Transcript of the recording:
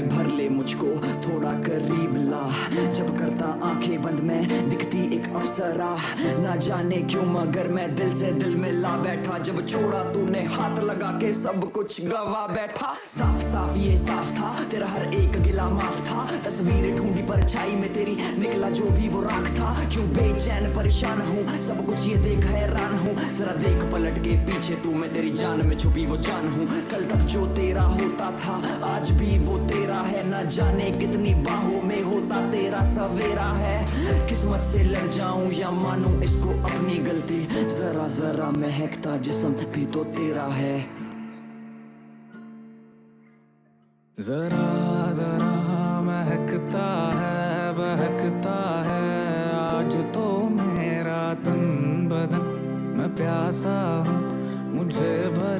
में भर ले मुझको थोड़ा करीब ला। जब करता आंखें बंद मैं दिखती एक अप्सरा, ना जाने क्यों मगर मैं दिल से दिल में ला बैठा। जब छोड़ा तूने हाथ लगा के सब कुछ गवा बैठा। साफ साफ ये साफ था तेरा हर एक गिला माफ था। तस्वीरें ढूंढी परछाई में तेरी निकला जो भी वो राख था। क्यों बेचैन परेशान हूँ सब कुछ ये देख हैरान हूँ। जरा देख पलट के पीछे तू, मैं तेरी जान में छुपी वो जान हूँ। कल तक जो तेरा होता था आज भी वो तेरा है। ना जाने कितनी बाहों में होता तेरा सवेरा है। किस्मत से लड़ जाऊं या मानूं इसको अपनी गलती, जरा जरा महकता जिस्म भी तो तेरा है। जरा जरा महकता है बहकता है आज तो मेरा तन बदन। मैं प्यासा हूँ मुझे भर